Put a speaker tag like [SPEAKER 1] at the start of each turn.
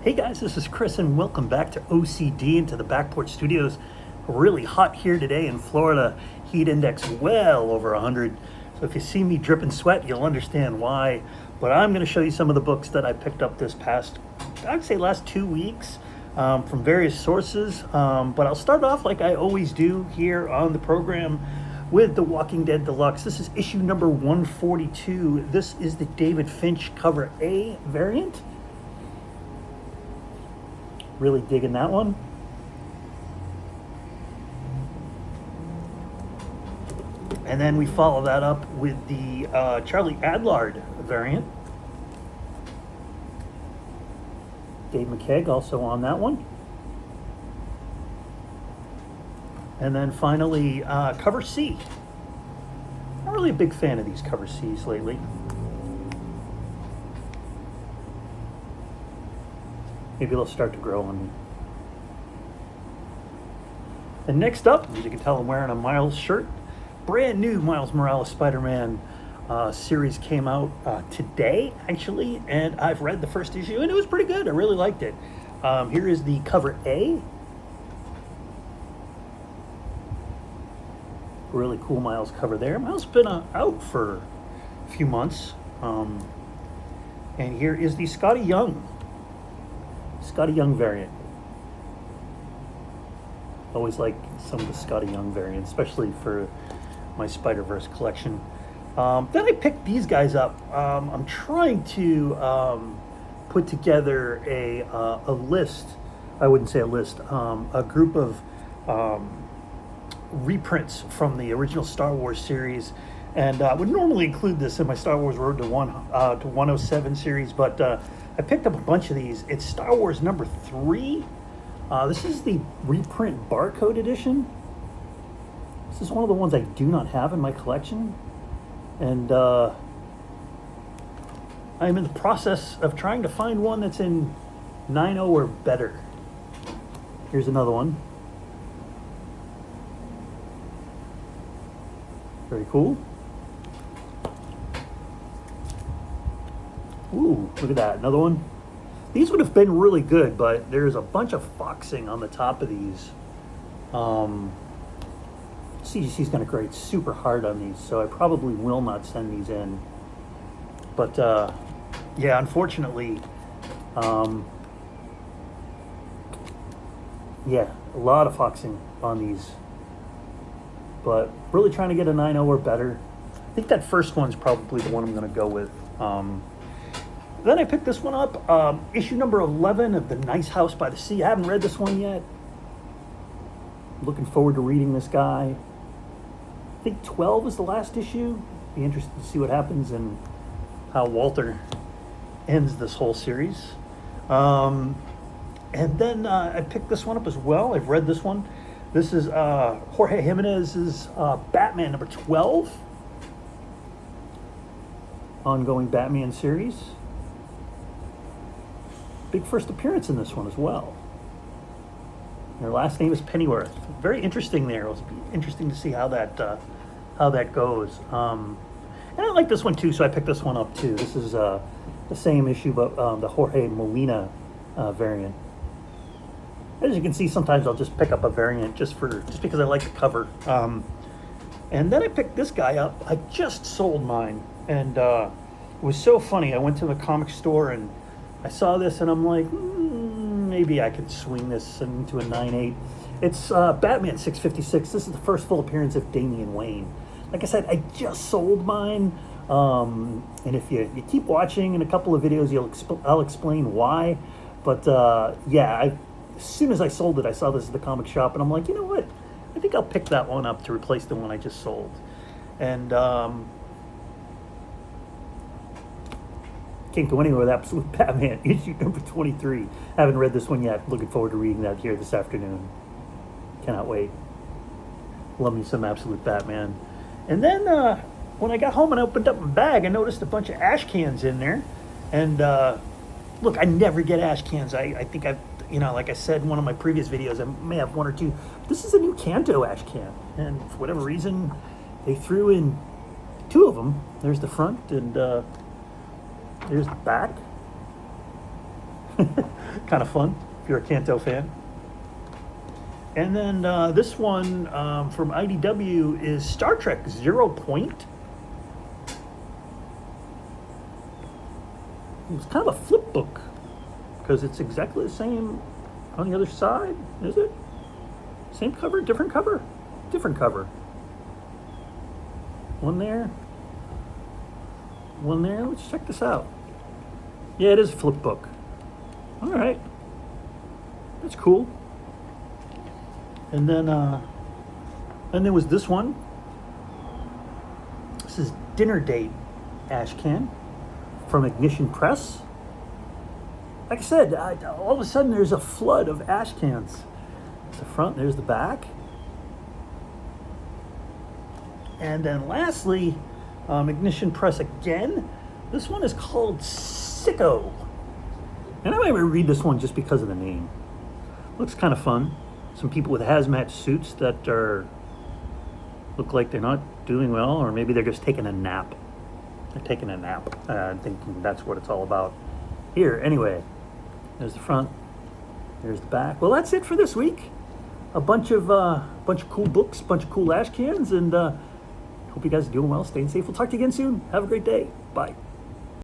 [SPEAKER 1] Hey guys, this is Chris and welcome back to OCD and to the Backport Studios. Really hot here today in Florida. Heat index well over 100. So if you see me dripping sweat, you'll understand why. But I'm going to show you some of the books that I picked up this past, I'd say last 2 weeks from various sources. But I'll start off like I always do here on the program with The Walking Dead Deluxe. This is issue number 142. This is the David Finch cover A variant. Really digging that one. And then we follow that up with the Charlie Adlard variant. Dave McKeag also on that one. And then finally, cover C. Not really a big fan of these cover Cs lately. Maybe they'll start to grow on me. And next up, as you can tell, I'm wearing a Miles shirt. Brand new Miles Morales Spider-Man series came out today, actually, and I've read the first issue, and it was pretty good. I really liked it. Here is the cover A. Really cool Miles cover there. Miles has been out for a few months. And here is the Scotty Young variant. Always like some of the Scotty Young variants, especially for my Spider-Verse collection. Then I picked these guys up. I'm trying to put together a list. I wouldn't say a list. A group of reprints from the original Star Wars series, and would normally include this in my Star Wars Road to 107 series, but I picked up a bunch of these. It's Star Wars number 3. This is the reprint barcode edition. This is one of the ones I do not have in my collection, and I'm in the process of trying to find one that's in 9.0 or better. Here's another one. Very cool. Ooh, look at that, another one. These would have been really good, but there's a bunch of foxing on the top of these. CGC's going to grade super hard on these, so I probably will not send these in. But, yeah, unfortunately, yeah, a lot of foxing on these. But really trying to get a 9.0 or better. I think that first one's probably the one I'm going to go with. Then I picked this one up, issue number 11 of The Nice House by the Sea. I haven't read this one yet. Looking forward to reading this guy. I think 12 is the last issue. Be interested to see what happens and how Walter ends this whole series. And then I picked this one up as well. I've read this one. This is Jorge Jimenez's Batman number 12. Ongoing Batman series. Big first appearance in this one as well. Their last name is Pennyworth. Very interesting there. It'll be interesting to see how that goes. And I like this one too, so I picked this one up too. This is the same issue, but the Jorge Molina variant. As you can see, sometimes I'll just pick up a variant just because I like the cover. And then I picked this guy up. I just sold mine, and it was so funny. I went to the comic store and I saw this, and I'm like, maybe I could swing this into a 9.8. It's Batman 656. This is the first full appearance of Damian Wayne. Like I said, I just sold mine, and if you keep watching in a couple of videos, I'll explain why. But yeah, as soon as I sold it, I saw this at the comic shop, and I'm like, you know what? I think I'll pick that one up to replace the one I just sold. And can't go anywhere with Absolute Batman, issue number 23. Haven't read this one yet. Looking forward to reading that here this afternoon. Cannot wait. Love me some Absolute Batman. And then when I got home and I opened up my bag, I noticed a bunch of ash cans in there. And look, I never get ash cans. I think I've, like I said in one of my previous videos, I may have one or two. This is a new Kanto ash can. And for whatever reason, they threw in 2 of them. There's the front and there's the back. Kind of fun if you're a Kanto fan. And then this one from IDW is Star Trek Zero Point. It's kind of a flip book because it's exactly the same on the other side, is it? Same cover, different cover? Different cover. One there. One there. Let's check this out. Yeah, it is a flip book. All right. That's cool. And then there was this one. This is Dinner Date Ashcan from Ignition Press. Like I said, all of a sudden there's a flood of Ashcans. There's the front, there's the back. And then lastly, Ignition Press again. This one is called Sicko. And I might read this one just because of the name. Looks kind of fun. Some people with hazmat suits that look like they're not doing well, or maybe they're just taking a nap. They're taking a nap, thinking that's what it's all about. Here, anyway, there's the front, there's the back. Well, that's it for this week. A bunch of cool books, bunch of cool ash cans, and hope you guys are doing well, staying safe. We'll talk to you again soon. Have a great day. Bye.